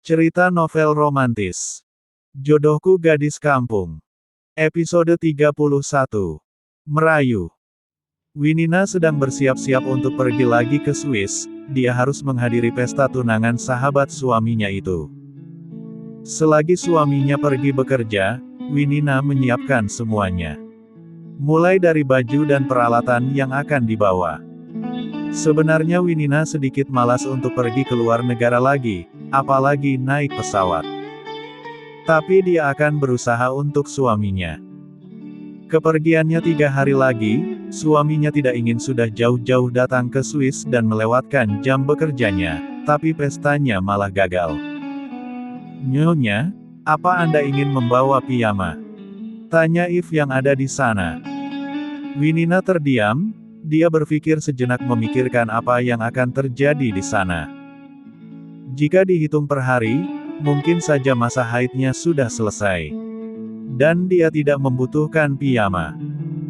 Cerita novel romantis. Jodohku Gadis Kampung. Episode 31. Merayu. Winina sedang bersiap-siap untuk pergi lagi ke Swiss. Dia harus menghadiri pesta tunangan sahabat suaminya itu. Selagi suaminya pergi bekerja, Winina menyiapkan semuanya. Mulai dari baju dan peralatan yang akan dibawa. Sebenarnya Winina sedikit malas untuk pergi ke luar negara lagi, apalagi naik pesawat. Tapi dia akan berusaha untuk suaminya. Kepergiannya 3 hari lagi, suaminya tidak ingin sudah jauh-jauh datang ke Swiss dan melewatkan jam bekerjanya, tapi pestanya malah gagal. "Nyonya, apa Anda ingin membawa piyama?" tanya If yang ada di sana. Winina terdiam. Dia berpikir sejenak memikirkan apa yang akan terjadi di sana. Jika dihitung per hari, mungkin saja masa haidnya sudah selesai. Dan dia tidak membutuhkan piyama.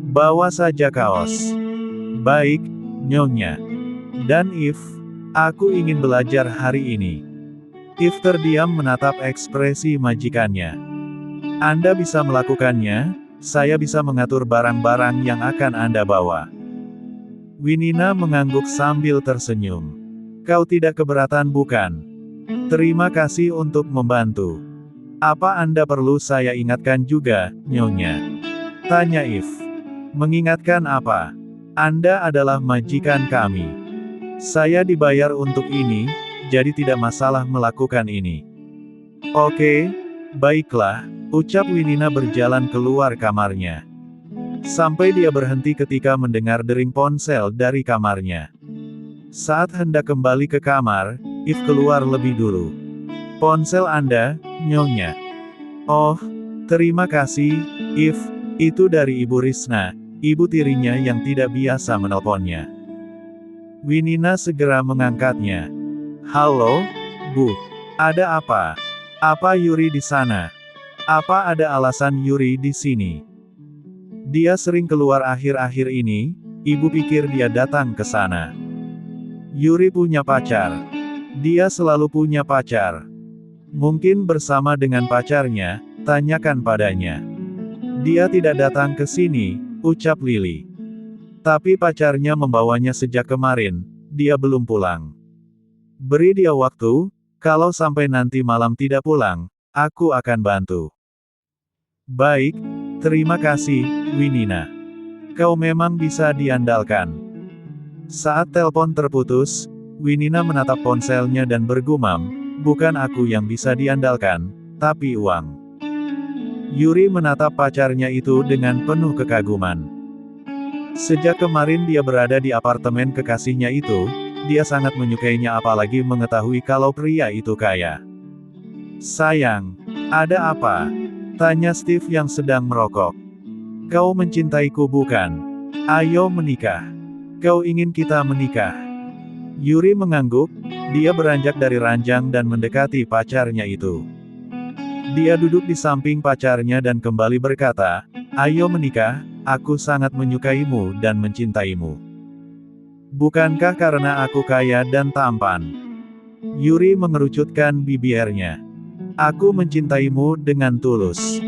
Bawa saja kaos. "Baik, Nyonya. Dan If, aku ingin belajar hari ini." If terdiam menatap ekspresi majikannya. "Anda bisa melakukannya, saya bisa mengatur barang-barang yang akan Anda bawa." Winina mengangguk sambil tersenyum. "Kau tidak keberatan bukan? Terima kasih untuk membantu. Apa Anda perlu saya ingatkan juga, Nyonya?" tanya If. "Mengingatkan apa? Anda adalah majikan kami. Saya dibayar untuk ini, jadi tidak masalah melakukan ini." "Oke, baiklah," ucap Winina berjalan keluar kamarnya. Sampai dia berhenti ketika mendengar dering ponsel dari kamarnya. Saat hendak kembali ke kamar, If keluar lebih dulu. "Ponsel Anda, Nyonya." "Oh, terima kasih, If. Itu dari Ibu Risna, ibu tirinya yang tidak biasa menelponnya." Winina segera mengangkatnya. "Halo, Bu. Ada apa? Apa Yuri di sana? Apa ada alasan Yuri di sini? Dia sering keluar akhir-akhir ini, Ibu pikir dia datang ke sana." "Yuri punya pacar. Dia selalu punya pacar. Mungkin bersama dengan pacarnya, tanyakan padanya." "Dia tidak datang ke sini," ucap Lily. "Tapi pacarnya membawanya sejak kemarin, dia belum pulang. Beri dia waktu, kalau sampai nanti malam tidak pulang, aku akan bantu." "Baik, terima kasih, Winina. Kau memang bisa diandalkan." Saat telepon terputus, Winina menatap ponselnya dan bergumam, "Bukan aku yang bisa diandalkan, tapi uang." Yuri menatap pacarnya itu dengan penuh kekaguman. Sejak kemarin dia berada di apartemen kekasihnya itu, dia sangat menyukainya apalagi mengetahui kalau pria itu kaya. "Sayang, ada apa?" tanya Steve yang sedang merokok. "Kau mencintaiku bukan? Ayo menikah. Kau ingin kita menikah?" Yuri mengangguk. Dia beranjak dari ranjang dan mendekati pacarnya itu. Dia duduk di samping pacarnya dan kembali berkata, "Ayo menikah, aku sangat menyukaimu dan mencintaimu. Bukankah karena aku kaya dan tampan?" Yuri mengerucutkan bibirnya. "Aku mencintaimu dengan tulus.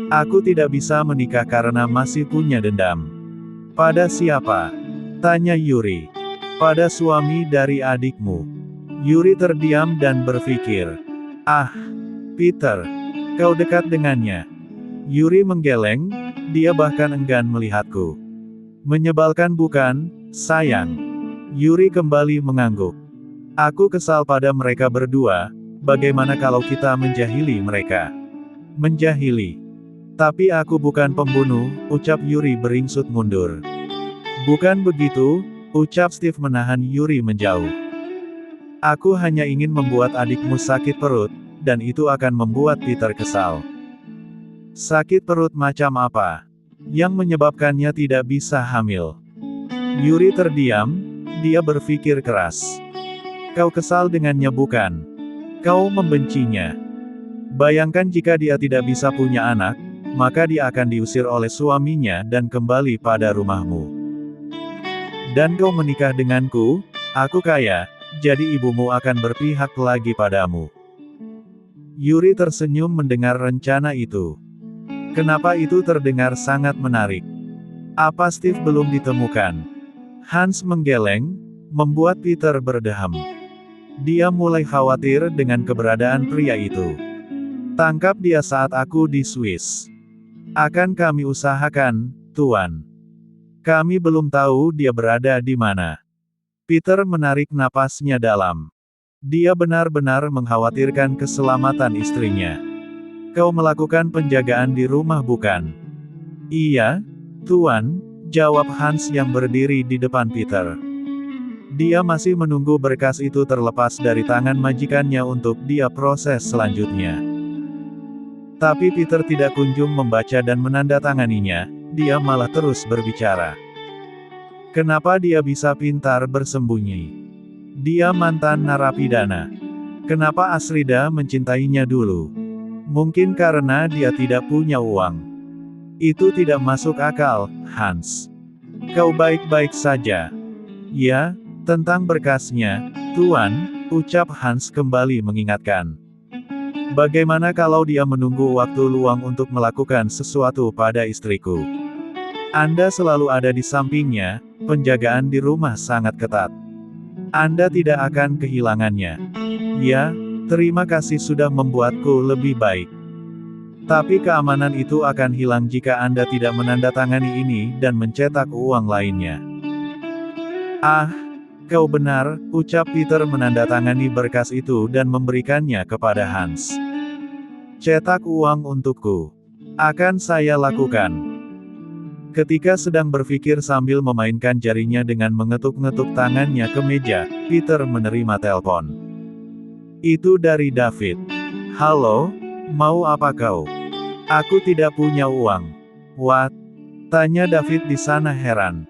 Aku tidak bisa menikah karena masih punya dendam." "Pada siapa?" tanya Yuri. "Pada suami dari adikmu." Yuri terdiam dan berpikir. "Ah, Peter. Kau dekat dengannya." Yuri menggeleng, dia bahkan enggan melihatku. "Menyebalkan bukan, sayang?" Yuri kembali mengangguk. "Aku kesal pada mereka berdua, bagaimana kalau kita menjahili mereka?" "Menjahili? Tapi aku bukan pembunuh," ucap Yuri beringsut mundur. "Bukan begitu," ucap Steve menahan Yuri menjauh. "Aku hanya ingin membuat adikmu sakit perut, dan itu akan membuat Peter kesal." "Sakit perut macam apa? Yang menyebabkannya tidak bisa hamil?" Yuri terdiam, dia berpikir keras. "Kau kesal dengannya bukan? Kau membencinya. Bayangkan jika dia tidak bisa punya anak, maka dia akan diusir oleh suaminya dan kembali pada rumahmu. Dan kau menikah denganku, aku kaya, jadi ibumu akan berpihak lagi padamu. Yuri tersenyum mendengar rencana itu. Kenapa itu terdengar sangat menarik? Apa Steve belum ditemukan? Hans menggeleng, membuat Peter berdeham. Dia mulai khawatir dengan keberadaan pria itu. Tangkap dia saat aku di Swiss. Akan kami usahakan, Tuan. Kami belum tahu dia berada di mana. Peter menarik napasnya dalam. Dia benar-benar mengkhawatirkan keselamatan istrinya. Kau melakukan penjagaan di rumah bukan? Iya, Tuan, jawab Hans yang berdiri di depan Peter. Dia masih menunggu berkas itu terlepas dari tangan majikannya untuk dia proses selanjutnya. Tapi Peter tidak kunjung membaca dan menandatanganinya, dia malah terus berbicara. Kenapa dia bisa pintar bersembunyi? Dia mantan narapidana. Kenapa Asrida mencintainya dulu? Mungkin karena dia tidak punya uang. Itu tidak masuk akal, Hans. Kau baik-baik saja. Ya, tentang berkasnya, Tuan, ucap Hans kembali mengingatkan. Bagaimana kalau dia menunggu waktu luang untuk melakukan sesuatu pada istriku? Anda selalu ada di sampingnya, penjagaan di rumah sangat ketat. Anda tidak akan kehilangannya. Ya, terima kasih sudah membuatku lebih baik. Tapi keamanan itu akan hilang jika Anda tidak menandatangani ini dan mencetak uang lainnya. Ah, kau benar, ucap Peter menandatangani berkas itu dan memberikannya kepada Hans. Cetak uang untukku. Akan saya lakukan. Ketika sedang berpikir sambil memainkan jarinya dengan mengetuk-ngetuk tangannya ke meja, Peter menerima telepon. Itu dari David. Halo, mau apa kau? Aku tidak punya uang. What? Tanya David di sana heran.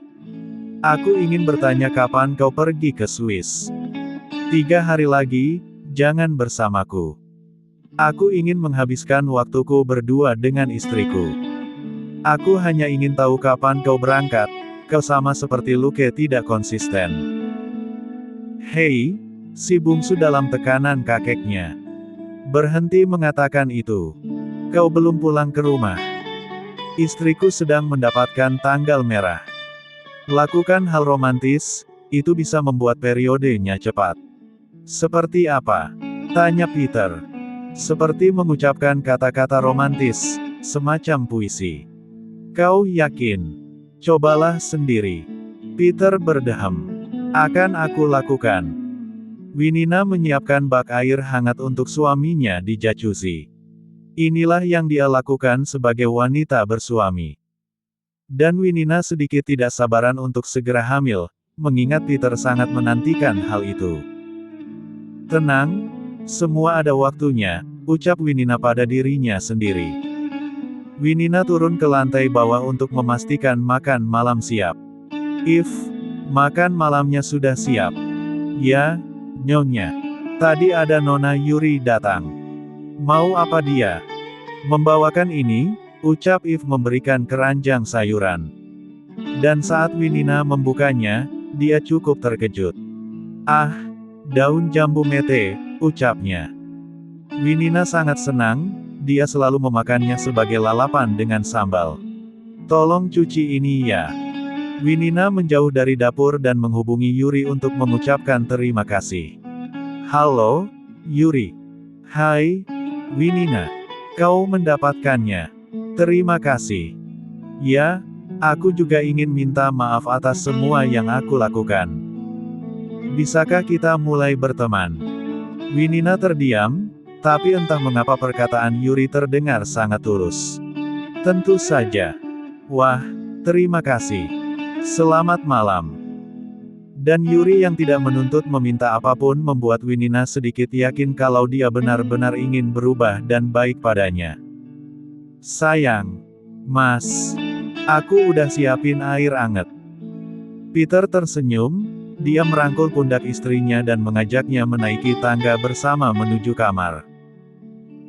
Aku ingin bertanya kapan kau pergi ke Swiss. 3 hari lagi, jangan bersamaku. Aku ingin menghabiskan waktuku berdua dengan istriku. Aku hanya ingin tahu kapan kau berangkat, kau sama seperti Luke tidak konsisten. Hei, si bungsu dalam tekanan kakeknya. Berhenti mengatakan itu. Kau belum pulang ke rumah. Istriku sedang mendapatkan tanggal merah. Lakukan hal romantis, itu bisa membuat periodenya cepat. Seperti apa? Tanya Peter. Seperti mengucapkan kata-kata romantis, semacam puisi. Kau yakin? Cobalah sendiri. Peter berdeham. Akan aku lakukan. Winina menyiapkan bak air hangat untuk suaminya di jacuzzi. Inilah yang dia lakukan sebagai wanita bersuami. Dan Winina sedikit tidak sabaran untuk segera hamil, mengingat Peter sangat menantikan hal itu. Tenang, semua ada waktunya, ucap Winina pada dirinya sendiri. Winina turun ke lantai bawah untuk memastikan makan malam siap. If, makan malamnya sudah siap. Ya, Nyonya. Tadi ada Nona Yuri datang. Mau apa dia? Membawakan ini, ucap If memberikan keranjang sayuran. Dan saat Winina membukanya, dia cukup terkejut. Ah, daun jambu mete, ucapnya. Winina sangat senang, dia selalu memakannya sebagai lalapan dengan sambal. Tolong cuci ini ya. Winina menjauh dari dapur dan menghubungi Yuri untuk mengucapkan terima kasih. Halo, Yuri. Hai, Winina. Kau mendapatkannya. Terima kasih. Ya, aku juga ingin minta maaf atas semua yang aku lakukan. Bisakah kita mulai berteman? Winina terdiam, tapi entah mengapa perkataan Yuri terdengar sangat tulus. Tentu saja. Wah, terima kasih. Selamat malam. Dan Yuri yang tidak menuntut meminta apapun membuat Winina sedikit yakin kalau dia benar-benar ingin berubah dan baik padanya. Sayang. Mas. Aku udah siapin air anget. Peter tersenyum, dia merangkul pundak istrinya dan mengajaknya menaiki tangga bersama menuju kamar.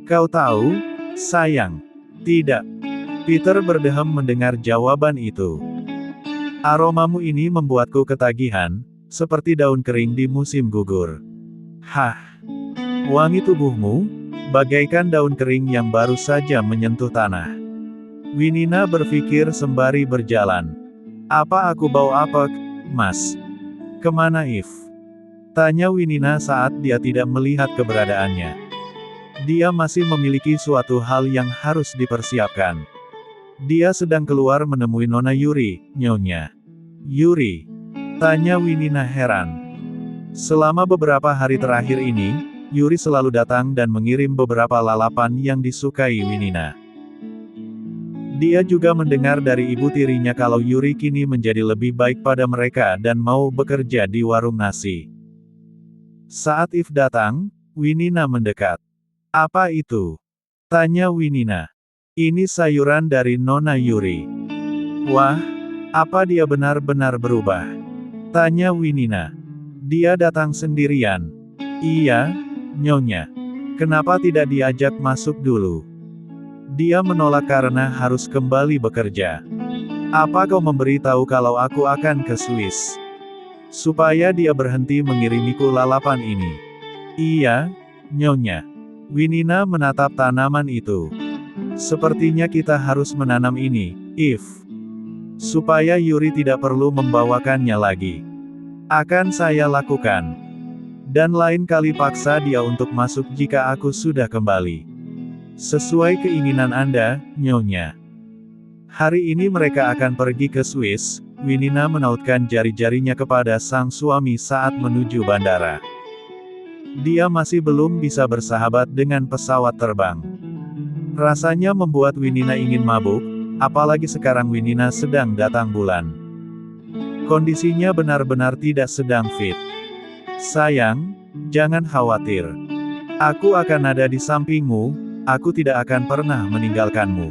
Kau tahu, sayang. Tidak. Peter berdeham mendengar jawaban itu. Aromamu ini membuatku ketagihan, seperti daun kering di musim gugur. Hah. Wangi tubuhmu, bagaikan daun kering yang baru saja menyentuh tanah. Winina berpikir sembari berjalan. Apa aku bau apa, Mas? Kemana If? Tanya Winina saat dia tidak melihat keberadaannya. Dia masih memiliki suatu hal yang harus dipersiapkan. Dia sedang keluar menemui Nona Yuri, Nyonya. Yuri? Tanya Winina heran. Selama beberapa hari terakhir ini, Yuri selalu datang dan mengirim beberapa lalapan yang disukai Winina. Dia juga mendengar dari ibu tirinya kalau Yuri kini menjadi lebih baik pada mereka dan mau bekerja di warung nasi. Saat If datang, Winina mendekat. Apa itu? Tanya Winina. Ini sayuran dari Nona Yuri. Wah, apa dia benar-benar berubah? Tanya Winina. Dia datang sendirian. Iya, Nyonya. Kenapa tidak diajak masuk dulu? Dia menolak karena harus kembali bekerja. Apa kau memberitahu kalau aku akan ke Swiss? Supaya dia berhenti mengirimiku lalapan ini. Iya, Nyonya. Winina menatap tanaman itu. Sepertinya kita harus menanam ini, If. Supaya Yuri tidak perlu membawakannya lagi. Akan saya lakukan. Dan lain kali paksa dia untuk masuk jika aku sudah kembali. Sesuai keinginan Anda, Nyonya. Hari ini mereka akan pergi ke Swiss. Winina menautkan jari-jarinya kepada sang suami saat menuju bandara. Dia masih belum bisa bersahabat dengan pesawat terbang. Rasanya membuat Winina ingin mabuk, apalagi sekarang Winina sedang datang bulan. Kondisinya benar-benar tidak sedang fit. Sayang, jangan khawatir. Aku akan ada di sampingmu. Aku tidak akan pernah meninggalkanmu.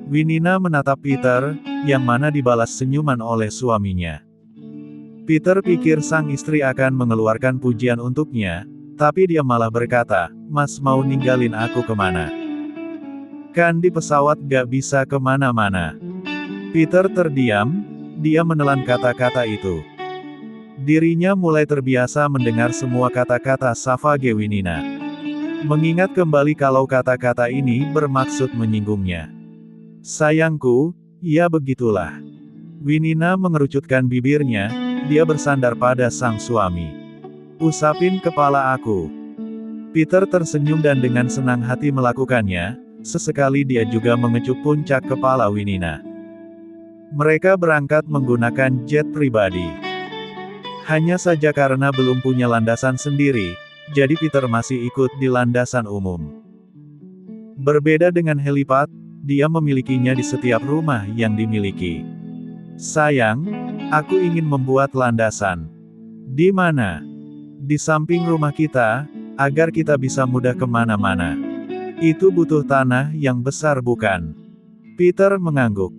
Winina menatap Peter, yang mana dibalas senyuman oleh suaminya. Peter pikir sang istri akan mengeluarkan pujian untuknya, tapi dia malah berkata, Mas mau ninggalin aku kemana? Kan di pesawat gak bisa kemana-mana. Peter terdiam, dia menelan kata-kata itu. Dirinya mulai terbiasa mendengar semua kata-kata Savage Winina. Mengingat kembali kalau kata-kata ini bermaksud menyinggungnya. Sayangku, ya begitulah. Winina mengerucutkan bibirnya, dia bersandar pada sang suami. Usapin kepala aku. Peter tersenyum dan dengan senang hati melakukannya, sesekali dia juga mengecup puncak kepala Winina. Mereka berangkat menggunakan jet pribadi. Hanya saja karena belum punya landasan sendiri, jadi Peter masih ikut di landasan umum. Berbeda dengan helipad, dia memilikinya di setiap rumah yang dimiliki. Sayang, aku ingin membuat landasan. Di mana? Di samping rumah kita, agar kita bisa mudah kemana-mana. Itu butuh tanah yang besar bukan? Peter mengangguk.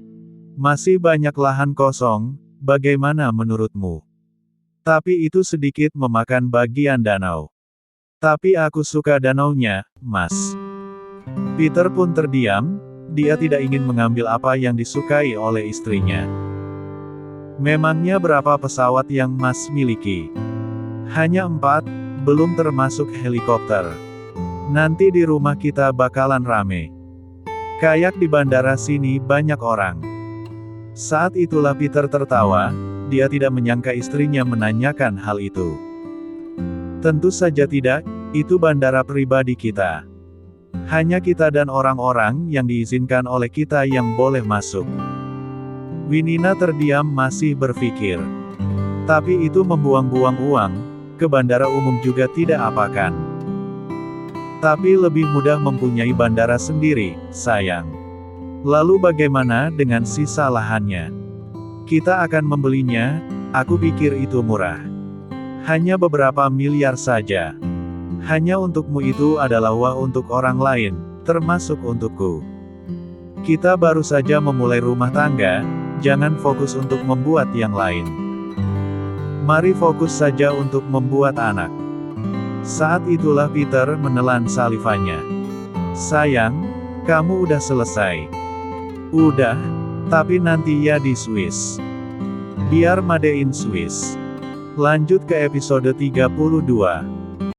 Masih banyak lahan kosong, bagaimana menurutmu? Tapi itu sedikit memakan bagian danau. Tapi aku suka danaunya, Mas. Peter pun terdiam, dia tidak ingin mengambil apa yang disukai oleh istrinya. Memangnya berapa pesawat yang Mas miliki? Hanya 4, belum termasuk helikopter. Nanti di rumah kita bakalan rame. Kayak di bandara sini banyak orang. Saat itulah Peter tertawa, dia tidak menyangka istrinya menanyakan hal itu. Tentu saja tidak, itu bandara pribadi kita. Hanya kita dan orang-orang yang diizinkan oleh kita yang boleh masuk. Winina terdiam masih berpikir. Tapi itu membuang-buang uang, ke bandara umum juga tidak apakan. Tapi lebih mudah mempunyai bandara sendiri, sayang. Lalu bagaimana dengan sisa lahannya? Kita akan membelinya, aku pikir itu murah. Hanya beberapa miliar saja. Hanya untukmu itu adalah wah untuk orang lain, termasuk untukku. Kita baru saja memulai rumah tangga, jangan fokus untuk membuat yang lain. Mari fokus saja untuk membuat anak. Saat itulah Peter menelan salivannya. Sayang, kamu udah selesai. Udah, tapi nanti ya di Swiss. Biar Made in Swiss. Lanjut ke episode 32.